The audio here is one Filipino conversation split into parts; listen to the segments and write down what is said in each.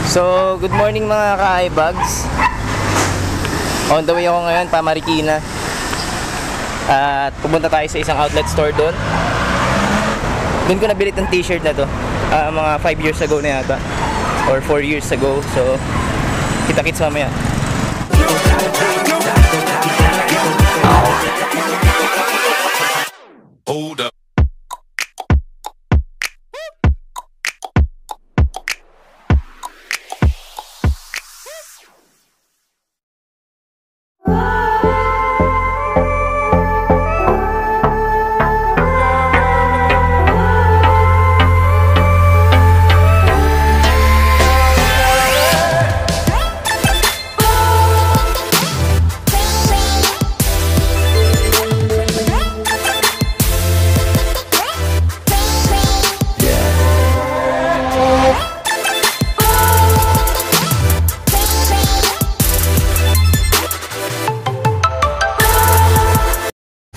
So, good morning mga ka-iBags. On the way ako ngayon pa Marikina. At pupunta tayo sa isang outlet store doon. Doon ko nabili itong t-shirt na to. Mga 5 years ago na yata. Or 4 years ago. So, kita-kits mamaya. Hold up.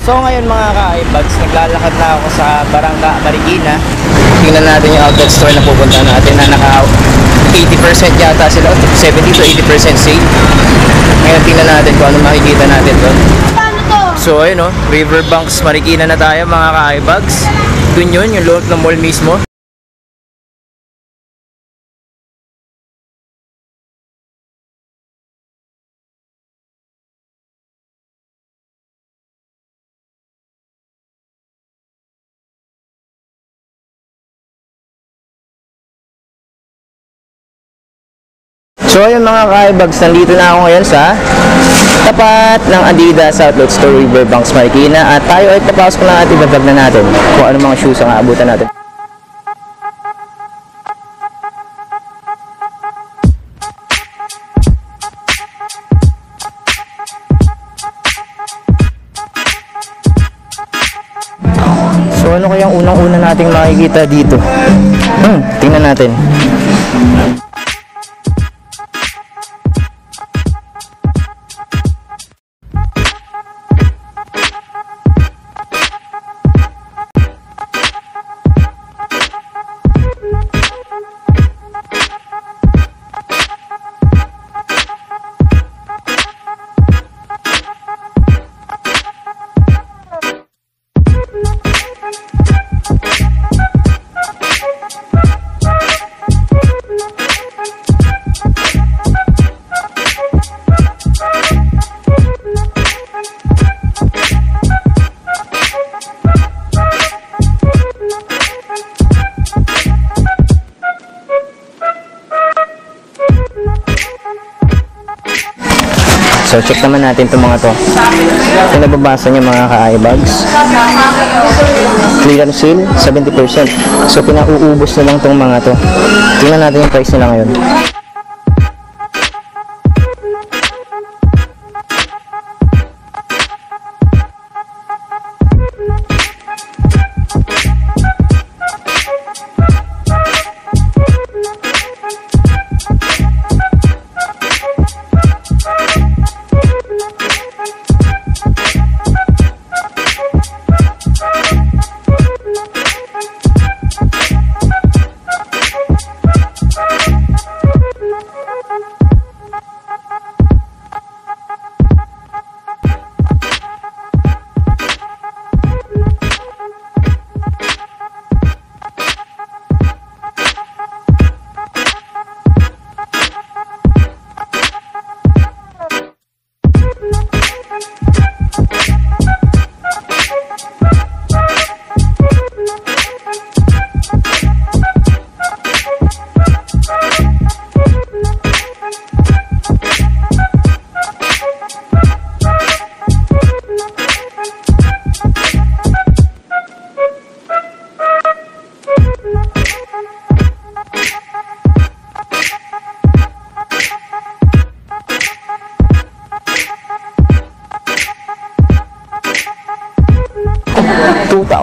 So ngayon mga ka-iBags, naglalakad na ako sa Barangka, Marikina. Tingnan natin yung outlet store na pupunta natin na naka 80% yata sila, 70 to 80% sale. Ngayon tingnan natin kung ano makikita natin doon. So ayun o, Riverbanks, Marikina na tayo mga ka-iBags. Doon yun, yung loob ng mall mismo. So ayun mga ka-iBags, nandito na ako ngayon sa tapat ng Adidas Outlet Store Riverbanks, Marikina. At tayo ay papasok na at i-vlog na natin kung ano mga shoes ang aabutan natin. So ano kayang unang-una nating makikita dito? Tingnan natin. So check naman natin itong mga to. Kung nababasa niyo mga ka-iBags, clearance sale 70%. So pinauubos na lang itong mga to. Tingnan natin yung price nila ngayon.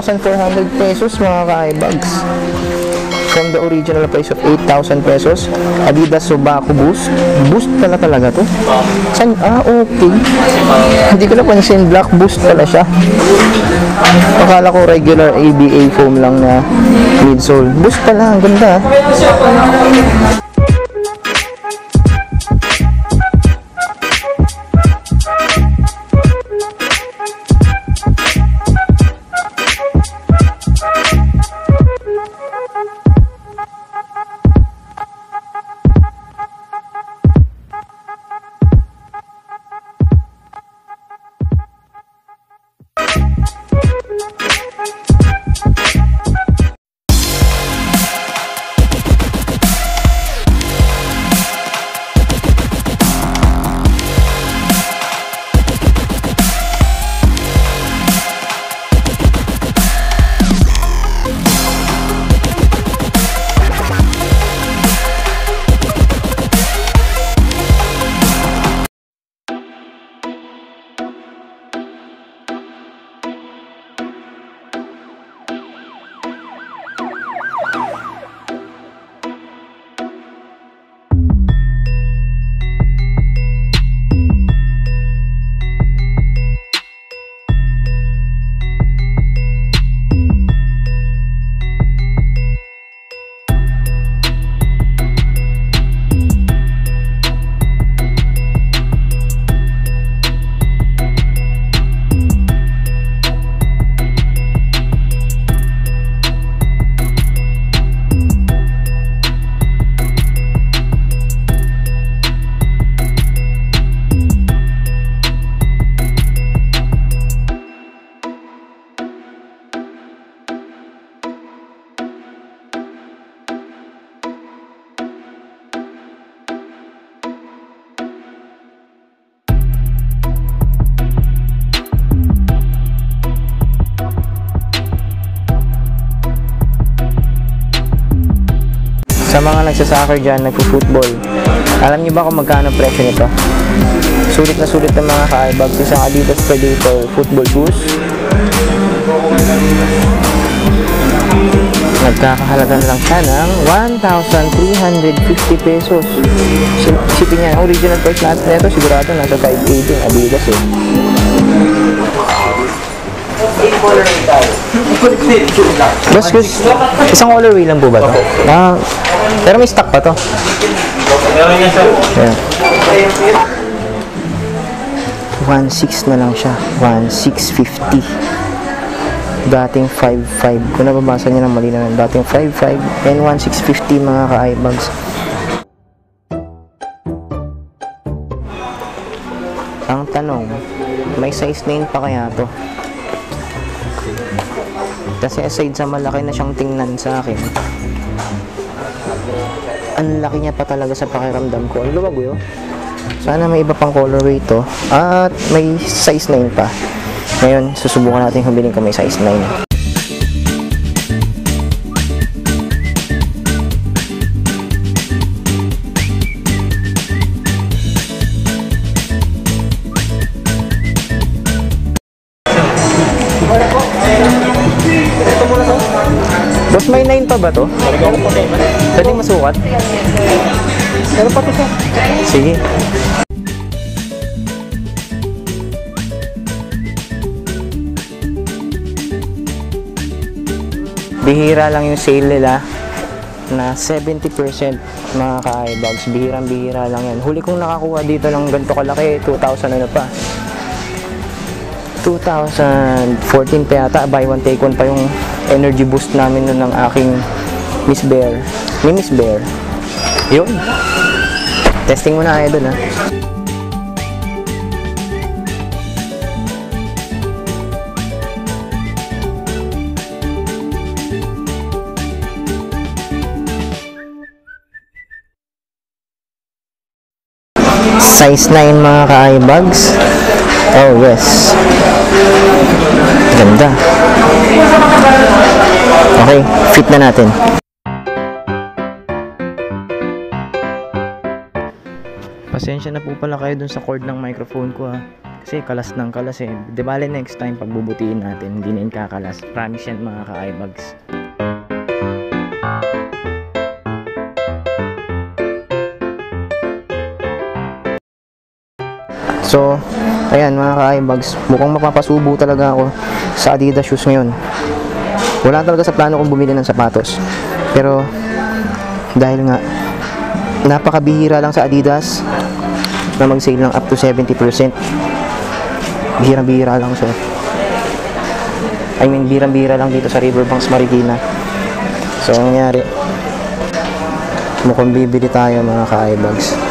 ₱2,400 mga ka-iBags. From the original price of 8,000 pesos. Adidas Subaku Boost. Boost pala talaga to. San? Okay. Hindi ko napansin, black boost pala siya. Akala ko regular ABA foam lang na midsole. Boost pala, ang ganda. Sa mga nagsasoccer dyan, nagpo-football, alam niyo ba kung magkano presyo nito? Sulit na sulit ng mga ka-iBags. Isang Adidas Predator football shoes, nagkakahalaga lang siya ng 1,350 pesos. Isipin niya, ang original price natin nito sigurado nasa 580 yung Adidas eh. Boss, isang colorway lang po ba ito? Pero may stock pa to. Yeah. 1,600 na lang siya. 1,650. Dating 5,500. Kung nababasa niyo ng mali na lang. Dating 5,500 and 1,650 mga ka-iBags. Ang tanong, may size 9 pa kaya to? Kasi aside sa malaki na siyang tingnan sa akin, ang laki niya pa talaga sa pakiramdam ko. Ang luwag yun. Sana may iba pang colorway ito. At may size 9 pa. Ngayon, susubukan natin humiling kung may size 9. Boss, may 9 pa ba to? Pwede masukat? Meron pa to siya. Sige. Bihira lang yung sale nila na 70% mga ka-iBags. Bihirang-bihira lang yan. Huli kong nakakuha dito ng ganito kalaki, 2,000 ano pa. 2014 pa yata, buy one take one pa yung energy boost namin nun ng aking Miss Bear. Ni Miss Bear. Yun. Testing muna kayo dun ha. Size 9 mga ka-iBags. Oh yes. Ganda. Okay, fit na natin. Pasensya na po pala kayo dun sa cord ng microphone ko ha. Kasi kalas ng kalas eh. Di bale next time pagbubutiin natin, hindi na yung kakalas. Promise yan mga ka-iBags. So, ayan mga ka-iBags, mukhang mapapasubo talaga ako sa Adidas shoes ngayon. Wala talaga sa plano kong bumili ng sapatos. Pero, dahil nga, napakabihira lang sa Adidas na mag-sale ng up to 70%. Bihirang-bihira lang siya. I mean, bihirang-bihira lang dito sa Riverbanks, Marikina. So, ang nangyari, mukhang bibili tayo mga ka-iBags.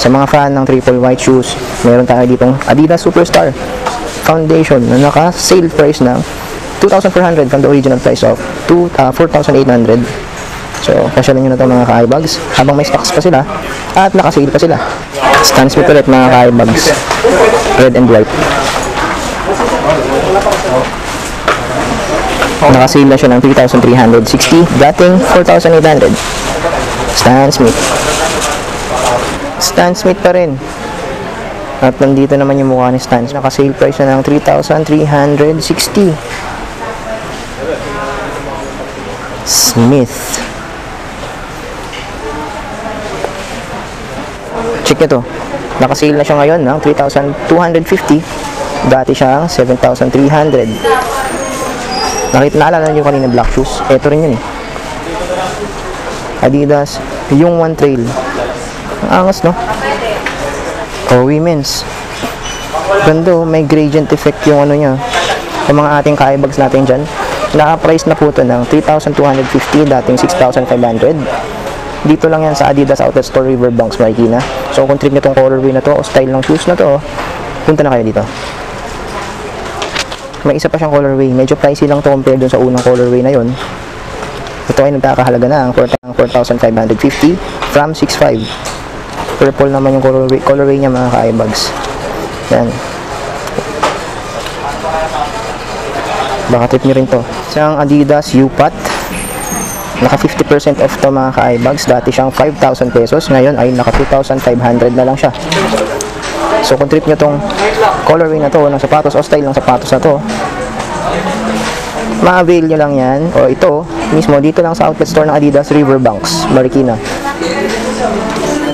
Sa mga fan ng triple white shoes, meron tayo ditong Adidas Superstar Foundation na naka-sale price ng 2,400 from the original price of 4,800. So, pasyalan nyo na ito mga ka-iBags habang may stocks pa sila at naka-sale pa sila. Stan Smith ulit mga ka-iBags, red and white. Naka-sale na siya ng 3,360, dating 4,800. Stan Smith. Stan Smith pa rin. At nandito naman yung mukha ni Stan. Naka-sale price na ng 3,360. Smith. Check nyo to. Naka-sale na siya ngayon ng 3,250. Dati siyang 7,300. Naalala nyo kanina black shoes. Ito rin yun eh. Adidas. Yung One Trail. Ang angas, no? O, women's. Ganda, may gradient effect yung ano niya. Yung mga ating ka-iBags natin dyan. Naka-price na po ito ng 3,250, dating 6,500. Dito lang yan sa Adidas Outlet Store, Riverbanks, Marikina. So, kung trip nyo itong colorway na to, o style ng shoes na to, punta na kayo dito. May isa pa siyang colorway. Medyo pricey lang to compare dun sa unang colorway na yon. Ito ay nagkakahalaga na ang 4,550 from 6,500. Purple naman yung colorway niya mga ka-iBags. Yan. Baka tip nyo rin to. Isang Adidas U-Pat. Naka 50% off to mga ka-eyebags. Dati siyang 5,000 pesos. Ngayon ay naka 2,500 na lang siya. So kung trip nyo tong colorway na to ng sapatos o style ng sapatos na to, ma-avail nyo lang yan. O ito, mismo dito lang sa outlet store ng Adidas Riverbanks, Marikina.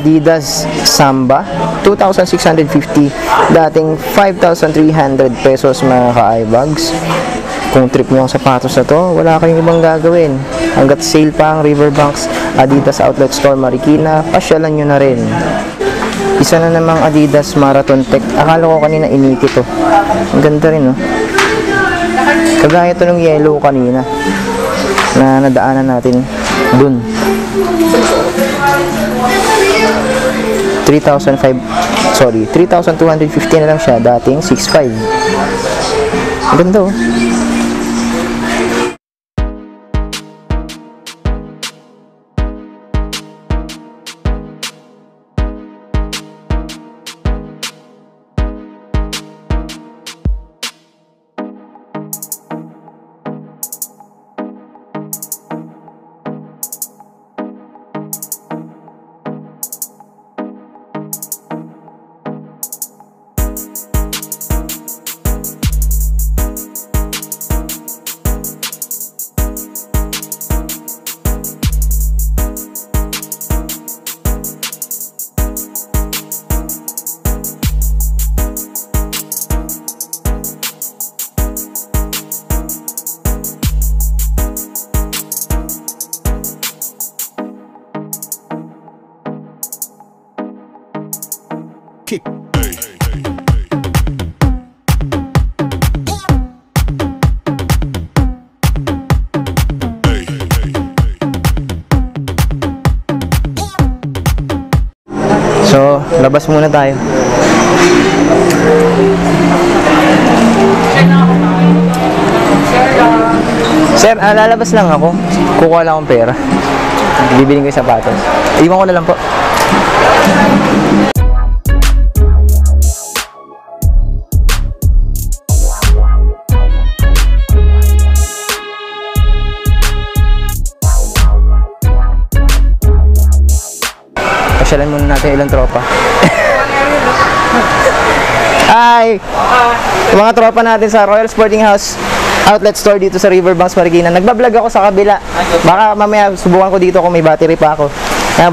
Adidas Samba, 2,650. Dating 5,300 pesos mga ka-eyebags. Kung trip nyo ang sapatos na to, wala kayong ibang gagawin. Hanggat sale pa ang Riverbanks Adidas Outlet Store Marikina, pasyalan nyo na rin. Isa na namang Adidas Marathon Tech. Akala ko kanina iniki to. Ang ganda rin, no? Kagaya to ng yellow kanina na nadaanan natin dun. 3,250 na lang siya. Dating 6,500. Ang ganda, oh. Kick. So, labas muna tayo. Sir, lalabas lang ako. Kukuha lang akong pera. Bibiling ko yung sapatos. Iwan ko na lang po. Pasyalan muna natin ilang tropa. Hi! Mga tropa natin sa Royal Sporting House Outlet Store dito sa Riverbanks, Marikina. Nagbablog ako sa kabila. Baka mamaya subukan ko dito kung may battery pa ako.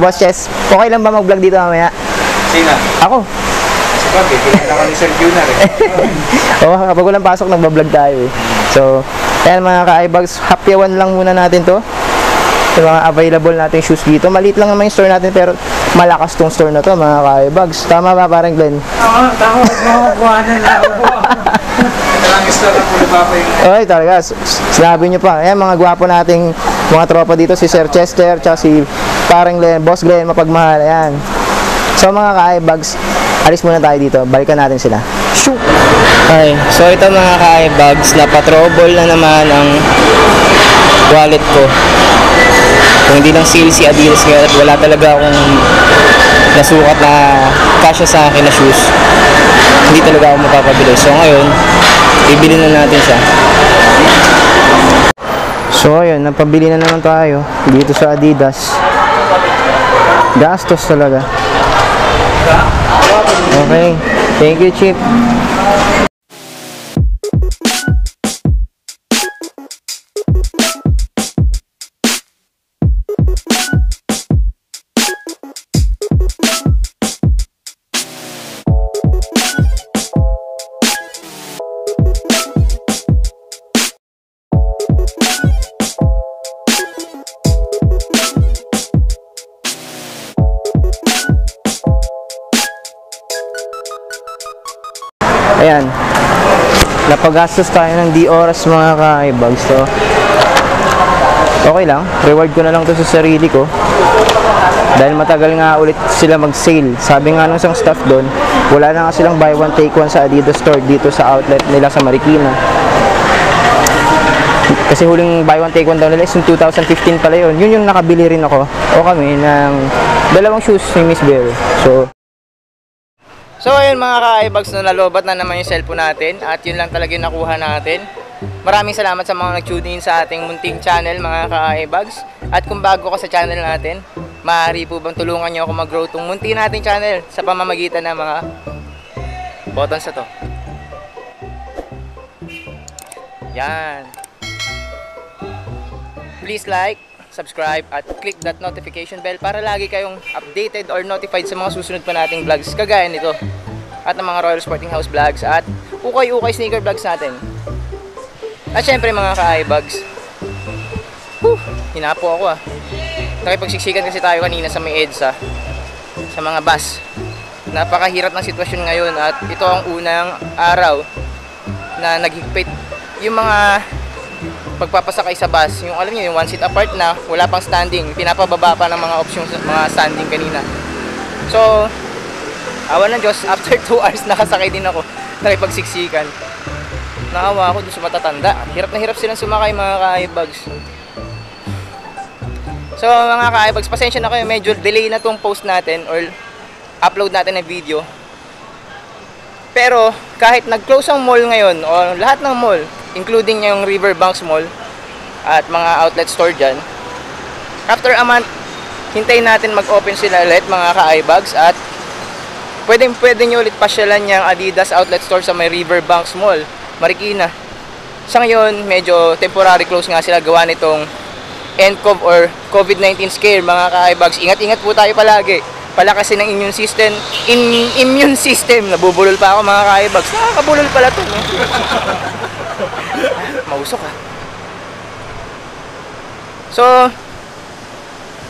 Boss Chess, okay lang ba mag-vlog dito mamaya? Sino? Ako. Kasi bakit? Kailangan naman ni Sir Junior eh. Oo, kapag walang pasok, nagbablog tayo eh. So, ayan mga ka-eyebags, hapyawan lang muna natin to. Yung mga available natin shoes dito. Maliit lang naman yung store natin pero malakas tong store na to mga ka-eyebags. Tama ba parang Glenn? Oo, tama. Makukuha na lang ako. Ito lang yung store na po ni Papa yung... Okay talaga, sinabi nyo pa. Ayan mga gwapo nating mga tropa dito. Si Sir Chester, tsaka si parang Glenn, Boss Glenn, mapagmahal. Ayan. So mga ka-eyebags, alis muna tayo dito. Balikan natin sila. Shoot! Okay, so ito mga ka-eyebags, napatrouble na naman ang wallet ko. Kung hindi lang sale si Adidas ngayon at wala talaga akong nasukat na kasya sa akin na shoes, hindi talaga ako makakabili. So ngayon, ibili na natin siya. So ayun, napabili na naman tayo dito sa Adidas. Gastos talaga. Okay, thank you Chip. Ayan, napagastos tayo ng di oras mga ka-eyebags. So, okay lang, reward ko na lang to sa sarili ko dahil matagal nga ulit sila mag-sale. Sabi nga nung isang staff doon, wala na nga silang buy one take one sa Adidas store dito sa outlet nila sa Marikina. Kasi huling buy one take one daw nila is yung 2015 pala yun. Yun yung nakabili rin ako o kami ng dalawang shoes ni Miss Bell. So So ayun mga ka-iBags, no, nalobat na naman yung cellphone natin at yun lang talaga yung nakuha natin. Maraming salamat sa mga nag-tune in sa ating munting channel mga ka-iBags. At kung bago ka sa channel natin, maaari po bang tulungan nyo ako mag-grow itong munti nating channel sa pamamagitan ng mga buttons na to. Yan. Please like, subscribe at click that notification bell para lagi kayong updated or notified sa mga susunod pa nating vlogs kagaya nito at ng mga Royal Sporting House vlogs at ukay-ukay sneaker vlogs natin. At syempre mga ka-iBags, hinapo ako nakipagsiksikan kasi tayo kanina sa may EDSA sa mga bus. Napakahirap ng sitwasyon ngayon at ito ang unang araw na naghigpit yung mga pagpapasakay sa bus, yung alam niyo yung one seat apart na wala pang standing, pinapababa pa ng mga options mga standing kanina. So awa ng Diyos, after 2 hours nakasakay din ako, nakipagsiksikan. Naawa ako dun sa matatanda, hirap na hirap silang sumakay mga ka-iBags. So mga ka-iBags, pasensya na kayo, medyo delay na tong post natin or upload natin ng video. Pero kahit nag-close ang mall ngayon o lahat ng mall, including yung Riverbanks Mall at mga outlet store dyan, after a month, hintayin natin mag-open sila ulit mga ka-iBags at pwede nyo ulit pasyalan yung Adidas outlet store sa may Riverbanks Mall, Marikina. Sa ngayon, medyo temporary close nga sila gawa nitong NCOV or COVID-19 scare mga ka-iBags. Ingat-ingat po tayo palagi. Palakasin ng immune system. Nabubulol pa ako mga ka-iBags. Nakakabulol pala to. No? Mausok ha. So,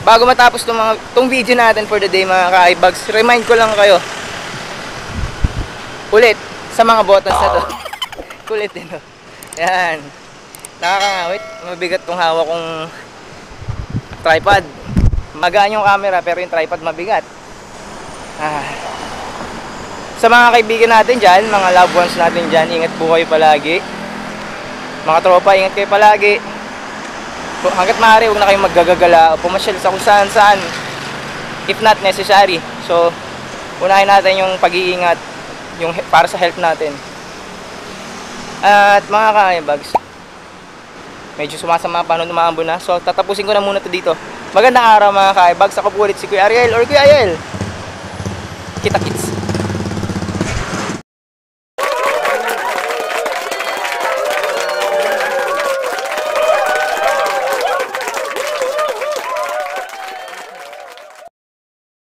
bago matapos tong video natin for the day mga ka-iBags, remind ko lang kayo ulit sa mga buttons na to. Kulit din no. Yan. Nakakangawit. Mabigat tong hawak kong tripod. Magaan yung camera pero yung tripod mabigat. Sa mga kaibigan natin dyan, mga loved ones natin dyan, ingat po kayo palagi. Mga tropa, ingat kayo palagi. Hanggat maaari, huwag na kayong maggagagala o pumasyal sa kung saan if not necessary. So, unahin natin yung pag-iingat yung para sa health natin. At mga ka-iBags, medyo sumasama pa nung umaambon na. So, tatapusin ko na muna to dito. Magandang araw mga ka-iBags. Ako po ulit si Kuya Ariel or Kuya Ayel. Kita-kits.